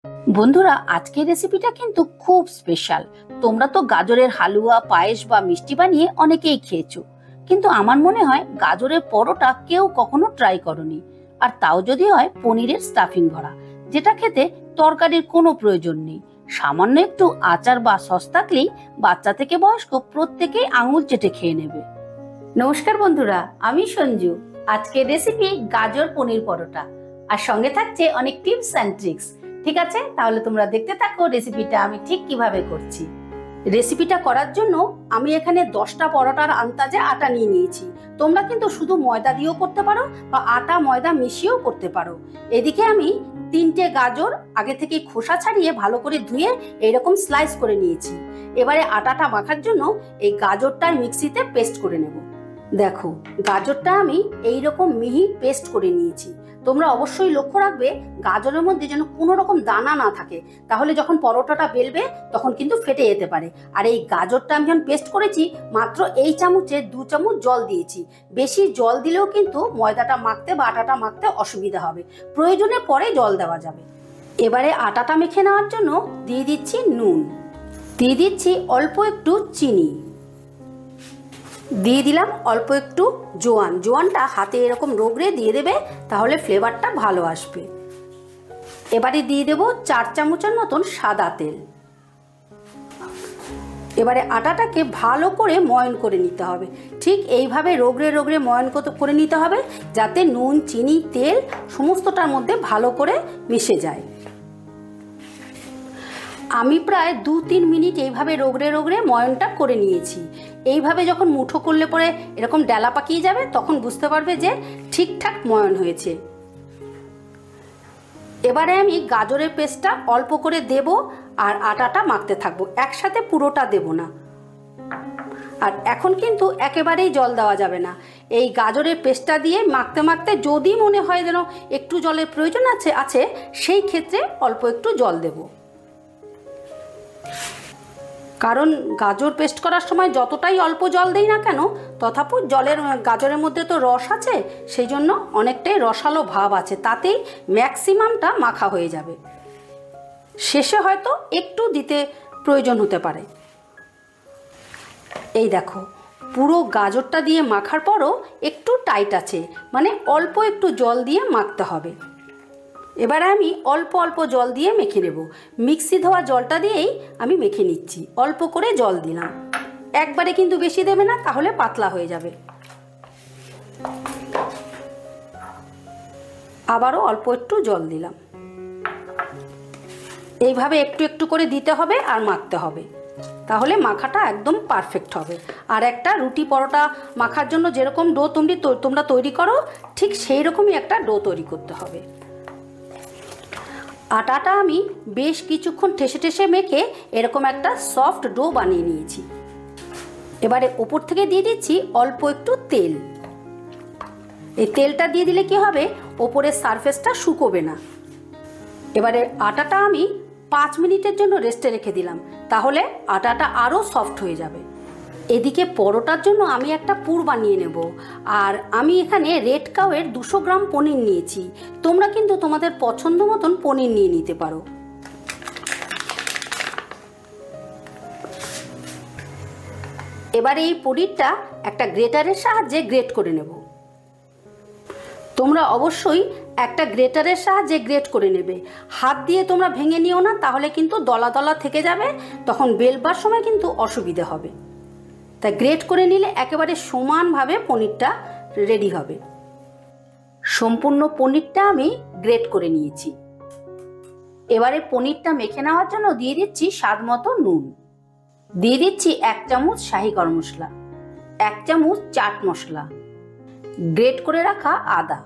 বন্ধুরা, আজকের রেসিপিটা কিন্তু খুব স্পেশাল। তোমরা তো গাজরের হালুয়া, পায়েস বা মিষ্টি বানিয়ে অনেকেই খেয়েছো, কিন্তু আমার মনে হয় গাজরের পরোটা কেউ কখনো ট্রাই করনি। আর তাও যদি হয় পনিরের স্টাফিং ভরা, যেটা খেতে তরকারির কোনো প্রয়োজন নেই। সামান্য একটু আচার বা সস থাকলেই বাচ্চা থেকে বয়স্ক প্রত্যেকেই আঙুল চেটে খেয়ে নেবে। নমস্কার বন্ধুরা, আমি সঞ্জু। আজকের রেসিপি গাজর পনির পরোটা, আর সঙ্গে থাকছে অনেক টিপস অ্যান্ড ট্রিক্স। ঠিক আছে, তাহলে তোমরা দেখতে থাকো রেসিপিটা আমি ঠিক কিভাবে করছি। রেসিপিটা করার জন্য আমি এখানে 10টা পরোটার আন্দাজে আটা নিয়ে নিয়েছি। তোমরা কিন্তু শুধু ময়দা দিয়েও করতে পারো বা আটা ময়দা মিশিয়েও করতে পারো। এদিকে আমি 3টে গাজর আগে থেকে খোসা ছাড়িয়ে ভালো করে ধুয়ে এইরকম স্লাইস করে নিয়েছি। এবারে আটাটা মাখার জন্য এই গাজরটার মিক্সিতে পেস্ট করে নেব। দেখো, গাজরটা আমি এইরকম মিহি পেস্ট করে নিয়েছি। তোমরা অবশ্যই লক্ষ্য রাখবে গাজরের মধ্যে যেন কোনো রকম দানা না থাকে, তাহলে যখন পরোটাটা বেলবে তখন কিন্তু ফেটে যেতে পারে। আর এই গাজরটা আমি যখন পেস্ট করেছি, মাত্র এই চামচে 2 চামচ জল দিয়েছি। বেশি জল দিলেও কিন্তু ময়দাটা মাখতে বা আটাটা মাখতে অসুবিধা হবে, প্রয়োজনে পরে জল দেওয়া যাবে। এবারে আটাটা মেখে নেওয়ার জন্য দিয়ে দিচ্ছি নুন, দিয়ে দিচ্ছি অল্প একটু চিনি, দিয়ে দিলাম অল্প একটু জোয়ান। জোয়ানটা হাতে এরকম রগড়ে দিয়ে দেবে, তাহলে ফ্লেভারটা ভালো আসবে। এবারে দিয়ে দেব 4 চামচের মতন সাদা তেল। এবারে আটাটাকে ভালো করে ময়ন করে নিতে হবে। ঠিক এইভাবে রগড়ে রগড়ে ময়ন করে নিতে হবে, যাতে নুন, চিনি, তেল সমস্তটার মধ্যে ভালো করে মিশে যায়। আমি প্রায় 2-3 মিনিট এইভাবে রগড়ে রগড়ে ময়নটা করে নিয়েছি। এইভাবে যখন মুঠো করলে পরে এরকম ডালা পাকিয়ে যাবে, তখন বুঝতে পারবে যে ঠিকঠাক ময়ন হয়েছে। এবারে আমি গাজরের পেস্টটা অল্প করে দেব আর আটাটা মাখতে থাকবো, একসাথে পুরোটা দেব না। আর এখন কিন্তু একেবারেই জল দেওয়া যাবে না। এই গাজরের পেস্টটা দিয়ে মাখতে মাখতে যদি মনে হয় যেন একটু জলের প্রয়োজন আছে সেই ক্ষেত্রে অল্প একটু জল দেব। কারণ গাজর পেস্ট করার সময় যতটাই অল্প জল দেই না কেন, তথাপি গাজরের মধ্যে তো রস আছে, সেই জন্য অনেকটাই রসালো ভাব আছে, তাতেই ম্যাক্সিমামটা মাখা হয়ে যাবে। শেষে হয়তো একটু দিতে প্রয়োজন হতে পারে। এই দেখো, পুরো গাজরটা দিয়ে মাখার পরও একটু টাইট আছে, মানে অল্প একটু জল দিয়ে মাখতে হবে। এবারে আমি অল্প অল্প জল দিয়ে মেখে নেব। মিক্সি ধোয়া জলটা দিয়েই আমি মেখে নিচ্ছি, অল্প করে জল দিলাম। একবারে কিন্তু বেশি দেবে না, তাহলে পাতলা হয়ে যাবে। আবারও অল্প একটু জল দিলাম। এইভাবে একটু একটু করে দিতে হবে আর মাখতে হবে, তাহলে মাখাটা একদম পারফেক্ট হবে। আর একটা রুটি পরোটা মাখার জন্য যেরকম ডো তোমরা তৈরি করো, ঠিক সেই রকমই একটা ডো তৈরি করতে হবে। আটাটা আমি বেশ কিছুক্ষণ ঠেসে ঠেসে মেখে এরকম একটা সফট ডো বানিয়ে নিয়েছি। এবারে ওপর থেকে দিয়ে দিচ্ছি অল্প একটু তেল। এই তেলটা দিয়ে দিলে কি হবে, ওপরের সারফেসটা শুকোবে না। এবারে আটাটা আমি 5 মিনিটের জন্য রেস্টে রেখে দিলাম, তাহলে আটাটা আরও সফট হয়ে যাবে। এদিকে পরোটার জন্য আমি একটা পুর বানিয়ে নেব। আর আমি এখানে রেড কাউয়ের 200 গ্রাম পনির নিয়েছি। তোমরা কিন্তু তোমাদের পছন্দ মতন পনির নিয়ে নিতে পারো। এবারে এই পনিরটা একটা গ্রেটারের সাহায্যে গ্রেট করে নেব। তোমরা অবশ্যই একটা গ্রেটারের সাহায্যে গ্রেট করে নেবে। হাত দিয়ে তোমরা ভেঙে নিও না, তাহলে কিন্তু দলা দলা থেকে যাবে, তখন বেলবার সময় কিন্তু অসুবিধে হবে। তাই গ্রেট করে নিলে একেবারে সমানভাবে পনিরটা রেডি হবে। সম্পূর্ণ পনিরটা আমি গ্রেট করে নিয়েছি। এবারে পনিরটা মেখে নেওয়ার জন্য দিয়ে দিচ্ছি স্বাদ মতো নুন, দিয়ে দিচ্ছি 1 চামচ শাহি গরম মশলা, 1 চামচ চাট মশলা, গ্রেট করে রাখা আদা,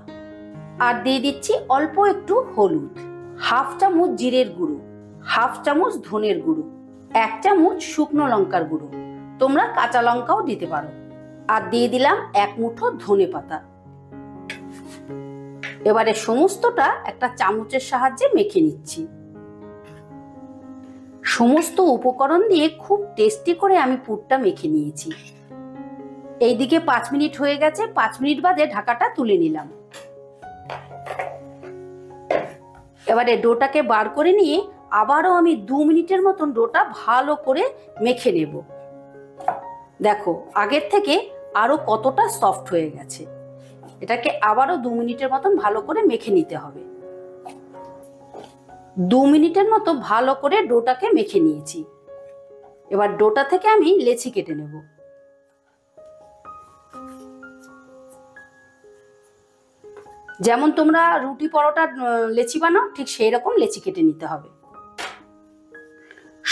আর দিয়ে দিচ্ছি অল্প একটু হলুদ, 1/2 চামচ জিরের গুঁড়ো, 1/2 চামচ ধনের গুঁড়ো, 1 চামচ শুকনো লঙ্কার গুঁড়ো, তোমরা কাঁচা লঙ্কাও দিতে পারো, আর দিয়ে দিলাম 1 মুঠো ধনে পাতা। এবারে সমস্তটা একটা চামচের সাহায্যে মেখে নিচ্ছি। সমস্ত উপকরণ দিয়ে খুব টেস্টি করে আমি পুরটা মেখে নিয়েছি। এইদিকে 5 মিনিট হয়ে গেছে। 5 মিনিট বাদে ঢাকাটা তুলে নিলাম। এবারে ডোটাকে বার করে নিয়ে আবারও আমি 2 মিনিটের মতন ডোটা ভালো করে মেখে নেব। দেখো আগের থেকে আরো কতটা সফট হয়ে গেছে। এটাকে আবারও 2 মিনিটের মতন ভালো করে মেখে নিতে হবে। 2 মিনিটের মতো ভালো করে ডোটাকে মেখে নিয়েছি। এবার ডোটা থেকে আমি লেচি কেটে নেব। যেমন তোমরা রুটি পরোটা লেচি বানাও ঠিক সেই রকম লেচি কেটে নিতে হবে।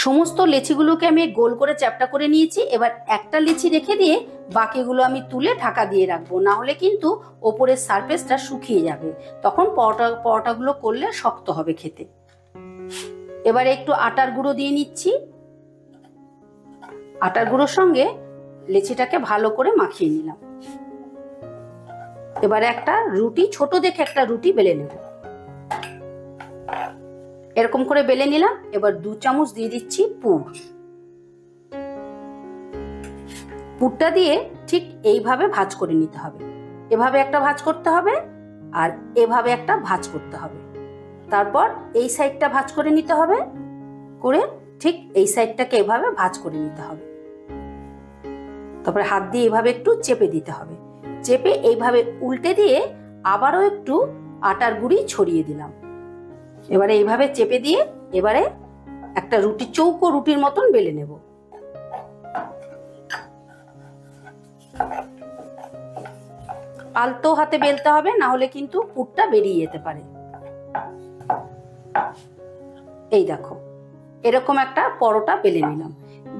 সমস্ত লেচিগুলোকে আমি গোল করে চ্যাপ্টা করে নিয়েছি। এবার একটা লেচি রেখে দিয়ে বাকিগুলো আমি তুলে ঢাকা দিয়ে রাখবো, না হলে কিন্তু ওপরের সারফেসটা শুকিয়ে যাবে, তখন পরোটাগুলো করলে শক্ত হবে খেতে। এবারে একটু আটার গুঁড়ো দিয়ে নিচ্ছি। আটার গুঁড়োর সঙ্গে লেচিটাকে ভালো করে মাখিয়ে নিলাম। এবারে একটা রুটি, ছোট দেখে একটা রুটি বেলে নেব। এরকম করে বেলে নিলাম। এবার 2 চামচ দিয়ে দিচ্ছি পুর। পুরটা দিয়ে ঠিক এইভাবে ভাঁজ করে নিতে হবে। এভাবে একটা ভাঁজ করতে হবে আর এভাবে একটা ভাঁজ করতে হবে। তারপর এই সাইডটা ভাঁজ করে নিতে হবে, করে ঠিক এই সাইডটাকে এভাবে ভাঁজ করে নিতে হবে। তারপরে হাত দিয়ে এভাবে একটু চেপে দিতে হবে। চেপে এইভাবে উল্টে দিয়ে আবারও একটু আটার গুঁড়ি ছড়িয়ে দিলাম। এবারে এইভাবে চেপে দিয়ে এবারে একটা রুটি, চৌকো রুটির মতন বেলে নেব। আলতো হাতে বেলতে হবে, না হলে কিন্তু পুরটা বেরিয়ে যেতে পারে। এই দেখো এরকম একটা পরোটা বেলে নিলাম।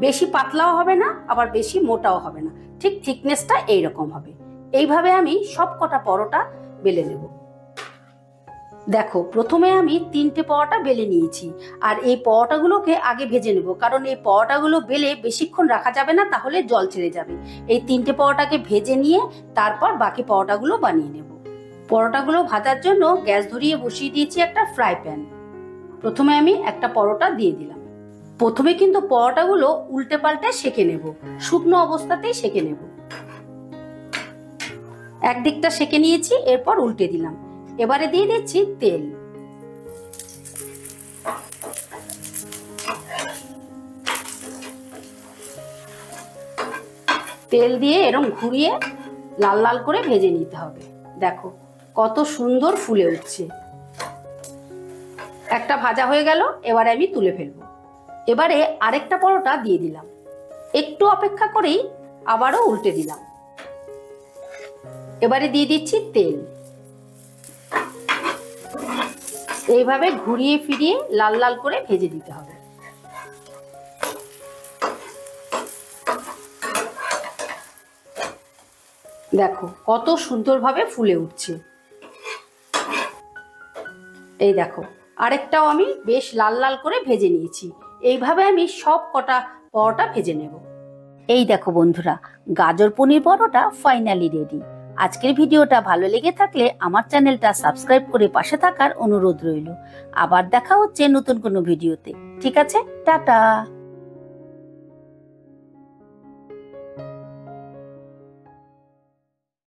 বেশি পাতলাও হবে না, আবার বেশি মোটাও হবে না, ঠিক থিকনেসটা এইরকম হবে। এইভাবে আমি সব কটা পরোটা বেলে নেব। দেখো প্রথমে আমি 3টে পরোটা বেলে নিয়েছি, আর এই পরোটাগুলোকে আগে ভেজে নেব, কারণ এই পরোটাগুলো বেলে বেশিক্ষণ রাখা যাবে না, তাহলে জল ছেড়ে যাবে। এই 3টে পরোটাকে ভেজে নিয়ে তারপর বাকি পরোটাগুলো বানিয়ে নেব। পরোটাগুলো ভাজার জন্য গ্যাস ধরিয়ে বসিয়ে দিয়েছি একটা ফ্রাই প্যান। প্রথমে আমি একটা পরোটা দিয়ে দিলাম। প্রথমে কিন্তু পরোটাগুলো উল্টে পাল্টে সেঁকে নেব, শুকনো অবস্থাতেই সেঁকে নেব। একদিকটা সেঁকে নিয়েছি, এরপর উল্টে দিলাম। এবারে দিয়ে দিচ্ছি তেল। তেল দিয়ে এরকম ঘুরিয়ে লাল লাল করে ভেজে নিতে হবে। দেখো কত সুন্দর ফুলে উঠছে। একটা ভাজা হয়ে গেল, এবারে আমি তুলে ফেলবো। এবারে আরেকটা পরোটা দিয়ে দিলাম। একটু অপেক্ষা করেই আবারও উল্টে দিলাম। এবারে দিয়ে দিচ্ছি তেল। এইভাবে ঘুরিয়ে ফিরিয়ে লাল লাল করে ভেজে দিতে হবে। দেখো কত সুন্দরভাবে ফুলে উঠছে। এই দেখো আরেকটাও আমি বেশ লাল লাল করে ভেজে নিয়েছি। এইভাবে আমি সব কটা পরোটা ভেজে নেব। এই দেখো বন্ধুরা, গাজর পনির পরোটা ফাইনালি রেডি। আজকের ভিডিওটা ভালো লেগে থাকলে আমার চ্যানেলটা সাবস্ক্রাইব করে পাশে থাকার অনুরোধ রইল। আবার দেখা হচ্ছে নতুন কোনো ভিডিওতে। ঠিক আছে, টাটা।